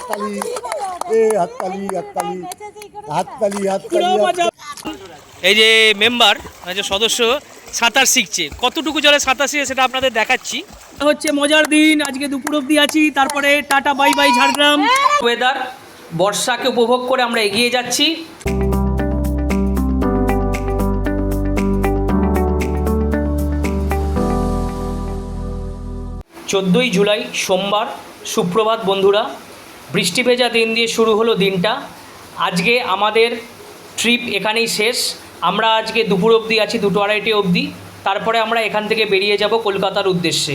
হাততালি, হাততালি হাততালি হাততালি হাততালি। এই যে মেম্বার যে সদস্য সাঁতার শিখছে, কতটুকু জলে সাঁতার শিখছে সেটা আপনাদের দেখাচ্ছি। হচ্ছে মজার দিন, আজকে দুপুর অবধি আছি, তারপরে tata bye bye Jhargram. Weather বর্ষাকে উপভোগ করে আমরা এগিয়ে যাচ্ছি। 14ই জুলাই সোমবার, সুপ্রভাত বন্ধুরা। বৃষ্টি ভেজা দিন দিয়ে শুরু হলো দিনটা। আজকে আমাদের ট্রিপ এখানেই শেষ। আমরা আজকে দুপুর অবধি আছি, 2-2:30 অবধি। তারপরে আমরা এখান থেকে বেরিয়ে যাব কলকাতার উদ্দেশ্যে।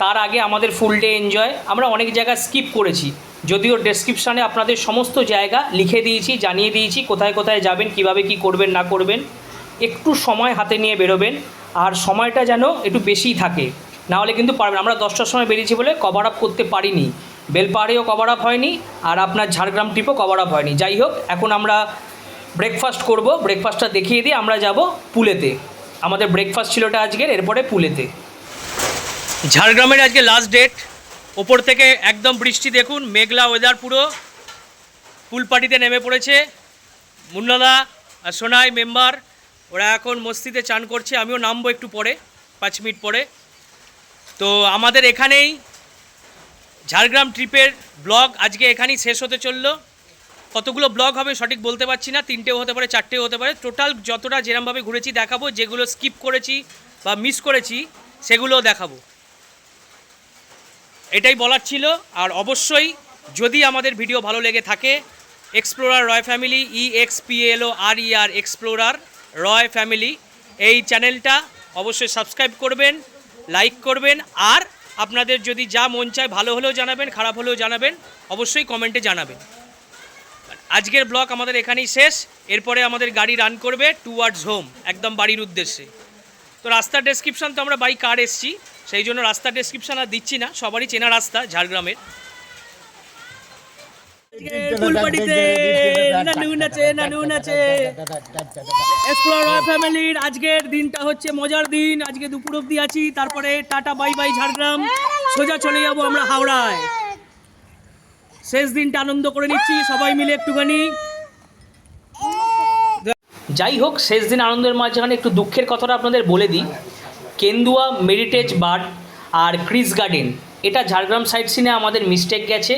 তার আগে আমাদের ফুল ডে এনজয়। আমরা অনেক জায়গা স্কিপ করেছি, যদিও ডেসক্রিপশানে আপনাদের সমস্ত জায়গা লিখে দিয়েছি, জানিয়ে দিয়েছি কোথায় কোথায় যাবেন, কিভাবে কি করবেন না করবেন। একটু সময় হাতে নিয়ে বেরোবেন, আর সময়টা যেন একটু বেশিই থাকে, নাহলে কিন্তু পারবেন। আমরা 10টার সময় বেরিয়েছি বলে কভার আপ করতে পারিনি, বেলপাহাড়িও কভার আপ হয়নি, আর আপনার ঝাড়গ্রাম ট্রিপও কভার আপ হয়নি। যাই হোক, এখন আমরা ব্রেকফাস্ট করব। ব্রেকফাস্টটা দেখিয়ে দিয়ে আমরা যাব পুলেতে। আমাদের ব্রেকফাস্ট ছিলটা আজকের, এরপরে পুলেতে। ঝাড়গ্রামের আজকে লাস্ট ডেট। ওপর থেকে একদম বৃষ্টি দেখুন, মেঘলা ওয়েদার পুরো। পুল পার্টিতে নেমে পড়েছে মুন্নাদা আর সোনাই মেম্বার। ওরা এখন মস্তিতে চান করছে, আমিও নামবো একটু পরে, 5 মিনিট পরে। তো আমাদের এখানেই ঝাড়গ্রাম ট্রিপের ব্লগ আজকে এখানেই শেষ হতে চললো। কতগুলো ব্লগ হবে সঠিক বলতে পারছি না, 3টেও হতে পারে, 4টেও হতে পারে। টোটাল যতটা যেরমভাবে ঘুরেছি দেখাবো, যেগুলো স্কিপ করেছি বা মিস করেছি সেগুলোও দেখাবো, এটাই বলার ছিল। আর অবশ্যই যদি আমাদের ভিডিও ভালো লেগে থাকে, এক্সপ্লোরার রয় ফ্যামিলি, EXPLORER এক্সপ্লোরার রয় ফ্যামিলি, এই চ্যানেলটা অবশ্যই সাবস্ক্রাইব করবেন, লাইক করবেন। আর আপনাদের যদি যা মন চায়, ভালো হলেও জানাবেন, খারাপ হলেও জানাবেন, অবশ্যই কমেন্টে জানাবেন। আজকের ব্লগ আমাদের এখানেই শেষ। এরপরে আমাদের গাড়ি রান করবে টুয়ার্ডস হোম, একদম বাড়ির উদ্দেশ্যে। তো রাস্তার ডেসক্রিপশান তো আমরা বাই কার এসছি, সেই জন্য রাস্তার ডেসক্রিপশান আর দিচ্ছি না, সবারই চেনা রাস্তা ঝাড়গ্রামের। ফ্যামিলির আজকের দিনটা হচ্ছে মজার দিন। আজকে দুপুর অবধি আছি, তারপরে টাটা বাই বাই ঝাড়গ্রাম, সোজা চলে যাবো আমরা হাওড়ায়। শেষ দিনটা আনন্দ করে নিচ্ছি সবাই মিলে একটুখানি। যাই হোক, শেষ দিন আনন্দের মাঝখানে একটু দুঃখের কথাটা আপনাদের বলে দিই। কেন্দুয়া মেরিটেজ বার্ড আর ক্রিস গার্ডেন, এটা ঝাড়গ্রাম সাইড সিনে আমাদের মিস্টেক গেছে।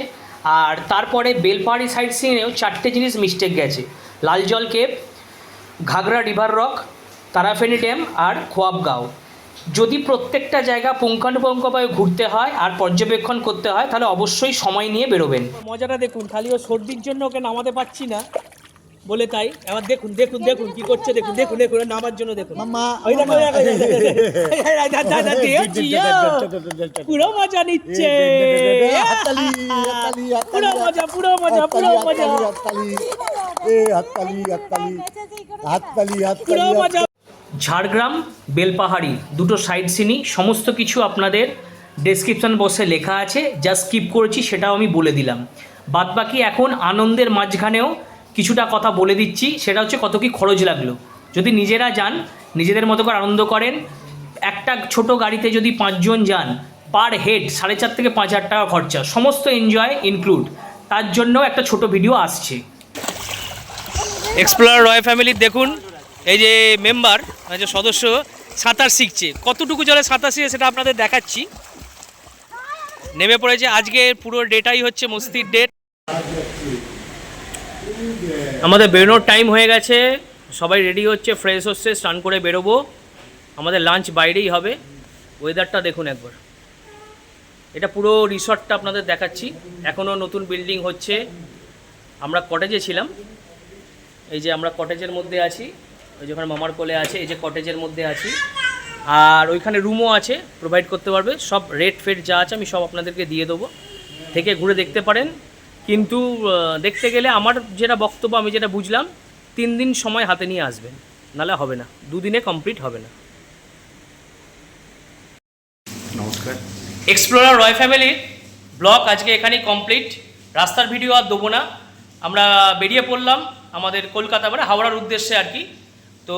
আর তারপরে বেলপাহাড়ি সাইড সিনেও 4টে জিনিস মিস্টেক গেছে: লালজল কেভ, ঘাগরা রিভার রক, তারাফেনি ড্যাম আর খোয়াবগাঁও। যদি প্রত্যেকটা জায়গা পুঙ্খানুপুঙ্খভাবে ঘুরতে হয় আর পর্যবেক্ষণ করতে হয়, তাহলে অবশ্যই সময় নিয়ে বেরোবেন। মজাটা দেখুন, খালি ও সর্দির জন্য ওকে নামাতে পারছি না বলে, তাই এবার দেখুন দেখুন দেখুন কি করছে, দেখুন দেখুন দেখুন নামার জন্য দেখুন। পুরো মজা নিচ্ছে, পুরো মজা পুরো মজা পুরো মজা, পুরো মজা। ঝাড়গ্রাম বেলপাহাড়ি দুটো সাইড সিনই, সমস্ত কিছু আপনাদের ডেসক্রিপশন বক্সে লেখা আছে। যা স্কিপ করেছি সেটাও আমি বলে দিলাম। বাদবাকি এখন আনন্দের মাঝখানেও কিছুটা কথা বলে দিচ্ছি, সেটা হচ্ছে কত কি খরচ লাগলো। যদি নিজেরা যান, নিজেদের মতো করে আনন্দ করেন, একটা ছোট গাড়িতে যদি 5 জন যান, পার হেড 4.5 থেকে 5,000 টাকা খরচা, সমস্ত এনজয় ইনক্লুড। তার জন্য একটা ছোট ভিডিও আসছে। এক্সপ্লোরার রয় ফ্যামিলির দেখুন, এই যে মেম্বার যে সদস্য সাঁতার শিখছে, কতটুকু জলে সাঁতার শিখছে সেটা আপনাদের দেখাচ্ছি। নেমে পড়েছে। আজকে পুরো ডেটাই হচ্ছে মস্তির ডেট। আমাদের বেরোনোর টাইম হয়ে গেছে, সবাই রেডি হচ্ছে, ফ্রেশ হচ্ছে, স্নান করে বেরোবো। আমাদের লাঞ্চ বাইরেই হবে। ওয়েদারটা দেখুন একবার, এটা পুরো রিসর্টটা আপনাদের দেখাচ্ছি। এখনও নতুন বিল্ডিং হচ্ছে। আমরা কটেজে ছিলাম, এই যে আমরা কটেজের মধ্যে আছি, ওই যেখানে মামার কোলে আছে, এই যে কটেজের মধ্যে আছি। আর ওইখানে রুমও আছে, প্রোভাইড করতে পারবে। সব রেট ফেট যা আছে আমি সব আপনাদেরকে দিয়ে দেবো, থেকে ঘুরে দেখতে পারেন। কিন্তু দেখতে গেলে আমার যেটা বক্তব্য, আমি যেটা বুঝলাম, 3 দিন সময় হাতে নিয়ে আসবেন, নাহলে হবে না, 2 দিনে কমপ্লিট হবে না। নমস্কার, এক্সপ্লোরার রয় ফ্যামিলির ব্লগ আজকে এখানেই কমপ্লিট। রাস্তার ভিডিও আর দেবো না। আমরা বেরিয়ে পড়লাম আমাদের কলকাতা মানে হাওড়ার উদ্দেশ্যে আর কি। তো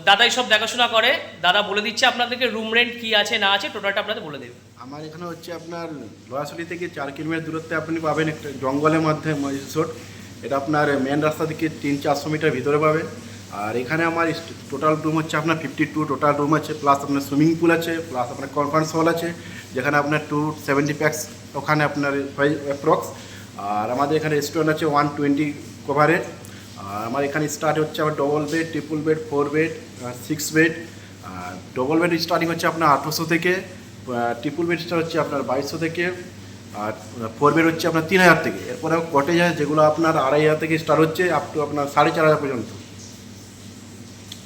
দাদাই সব দেখাশোনা করে, দাদা বলে দিচ্ছে আপনাদেরকে রুম রেন্ট কী আছে না আছে, টোটালটা আপনাদের বলে দেবে। আমার এখানে হচ্ছে আপনার লোহাশালী থেকে 4 কিলোমিটার দূরত্বে আপনি পাবেন একটা জঙ্গলের মধ্যে রিসোর্ট। এটা আপনার মেন রাস্তা থেকে 300-400 মিটার ভিতরে পাবেন। আর এখানে আমার টোটাল রুম হচ্ছে আপনার 52 টোটাল রুম আছে, প্লাস আপনার সুইমিং পুল আছে, প্লাস আপনার কনফারেন্স হল আছে, যেখানে আপনার 270 প্যাক্স ওখানে আপনার অ্যাপ্রক্স। আর আমাদের এখানে রেস্টুরেন্ট আছে 120 কভারের। আর আমার এখানে স্টার্ট হচ্ছে আমার double bed, triple bed, 4 bed, 6 bed. আর ডবল বেড স্টার্টিং হচ্ছে আপনার 1800 থেকে, ট্রিপল বেড স্টার্ট হচ্ছে আপনার 2200 থেকে, আর 4 বেড হচ্ছে আপনার 3000 থেকে। এরপরে কটেজ আছে যেগুলো আপনার 2500 থেকে স্টার্ট হচ্ছে আপ টু আপনার 4500 পর্যন্ত।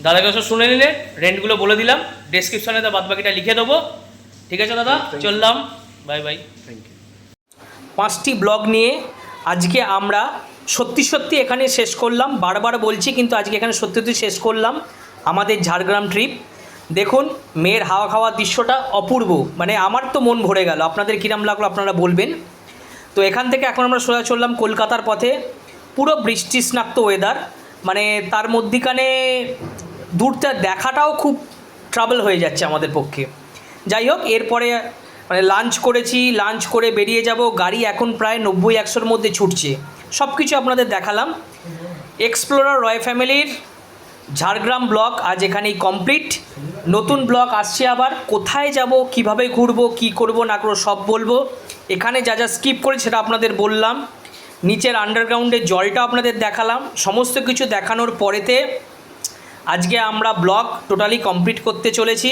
দাদাকে সব শুনে নিলে, রেন্টগুলো বলে দিলাম, ডেসক্রিপশনে তো বাদবাকিটা লিখে দেবো। ঠিক আছে দাদা, চললাম, বাই বাই। Thank you. 5টি ব্লগ নিয়ে আজকে আমরা সত্যি সত্যি এখানে শেষ করলাম। বারবার বলছি কিন্তু আজকে এখানে সত্যি সত্যি শেষ করলাম আমাদের ঝাড়গ্রাম ট্রিপ। দেখুন মেয়ের হাওয়া খাওয়ার দৃশ্যটা অপূর্ব, মানে আমার তো মন ভরে গেল। আপনাদের কিরম লাগলো আপনারা বলবেন। তো এখান থেকে এখন আমরা সোজা চললাম কলকাতার পথে। পুরো বৃষ্টি স্নাক্ত ওয়েদার, মানে তার মধ্যিখানে দূরটা দেখাটাও খুব ট্রাবল হয়ে যাচ্ছে আমাদের পক্ষে। যাই হোক, এরপরে মানে লাঞ্চ করেছি, লাঞ্চ করে বেরিয়ে যাব। গাড়ি এখন প্রায় 90-100-র মধ্যে ছুটছে। সব কিছু আপনাদের দেখালাম। এক্সপ্লোরার রয় ফ্যামিলির ঝাড়গ্রাম ব্লগ আজ এখানেই কমপ্লিট। নতুন ব্লগ আসছে আবার। কোথায় যাব, কিভাবে ঘুরবো, কি করব না করবো সব বলবো। এখানে যা যা স্কিপ করি সেটা আপনাদের বললাম। নিচের আন্ডারগ্রাউন্ডের জলটা আপনাদের দেখালাম। সমস্ত কিছু দেখানোর পরেতে আজকে আমরা ব্লগ টোটালি কমপ্লিট করতে চলেছি।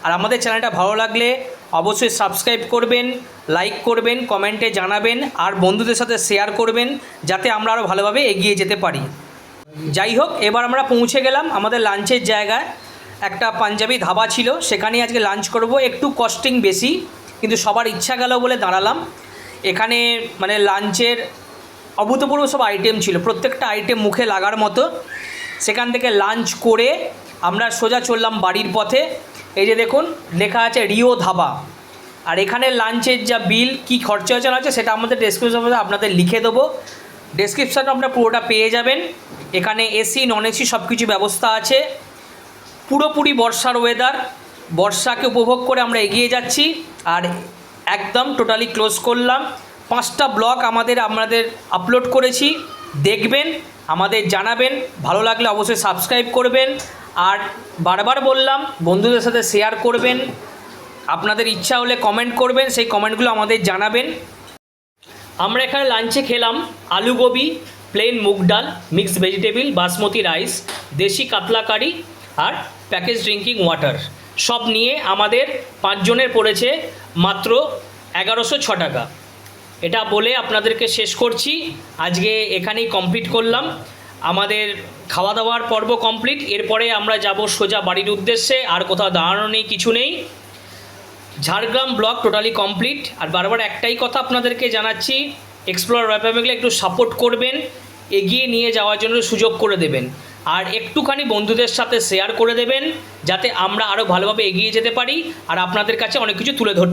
আর আমাদের চ্যানেলটা ভালো লাগলে অবশ্যই সাবস্ক্রাইব করবেন, লাইক করবেন, কমেন্টে জানাবেন, আর বন্ধুদের সাথে শেয়ার করবেন, যাতে আমরা আরও ভালোভাবে এগিয়ে যেতে পারি। যাই হোক, এবার আমরা পৌঁছে গেলাম আমাদের লাঞ্চের জায়গায়। একটা পাঞ্জাবি ধাবা ছিল, সেখানেই আজকে লাঞ্চ করব। একটু কস্টিং বেশি, কিন্তু সবার ইচ্ছা গেল বলে দাঁড়ালাম। এখানে মানে লাঞ্চের অভূতপূর্ব সব আইটেম ছিল, প্রত্যেকটা আইটেম মুখে লাগার মতো। সেখান থেকে লাঞ্চ করে আমরা সোজা চললাম বাড়ির পথে। এই যে দেখুন লেখা আছে রিও ধাবা। আর এখানে লাঞ্চের যা বিল, কী খরচা আছে সেটা আমাদের ডেসক্রিপশনে আপনাদের লিখে দেবো। ডেসক্রিপশানে আপনারা পুরোটা পেয়ে যাবেন। এখানে এসি নন এসি সব কিছু ব্যবস্থা আছে। পুরোপুরি বর্ষার ওয়েদার, বর্ষাকে উপভোগ করে আমরা এগিয়ে যাচ্ছি। আর একদম টোটালি ক্লোজ করলাম। 5টা ব্লগ আমাদের আপলোড করেছি, দেখবেন, আমাদের জানাবেন। ভালো লাগলে অবশ্যই সাবস্ক্রাইব করবেন। আর বারবার বললাম, বন্ধুদের সাথে শেয়ার করবেন। আপনাদের ইচ্ছা হলে কমেন্ট করবেন, সেই কমেন্টগুলো আমাদের জানাবেন। আমরা এখানে লাঞ্চে খেলাম আলু গোবি, প্লেন মুগ ডাল, মিক্সড ভেজিটেবল, বাসমতি রাইস, দেশি কাতলা কারি আর প্যাকেজ ড্রিঙ্কিং ওয়াটার। সব নিয়ে আমাদের 5 জনের পড়েছে মাত্র 1106 টাকা। এটা বলে আপনাদেরকে শেষ করছি। আজকে এখানেই কমপ্লিট করলাম আমাদের খাওয়া দাওয়ার পর্ব কমপ্লিট। এরপরে আমরা যাব সোজা বাড়ির উদ্দেশ্যে। আর কোথাও দাঁড়ানো নেই, কিছু নেই। Jhargram vlog totally complete. আর বারবার একটাই কথা আপনাদেরকে জানাচ্ছি, এক্সপ্লোরার রয় ফ্যামিলিকে একটু সাপোর্ট করবেন, এগিয়ে নিয়ে যাওয়ার জন্য সুযোগ করে দেবেন। আর একটুখানি বন্ধুদের সাথে শেয়ার করে দেবেন, যাতে আমরা আরও ভালোভাবে এগিয়ে যেতে পারি আর আপনাদের কাছে অনেক কিছু তুলে ধরতে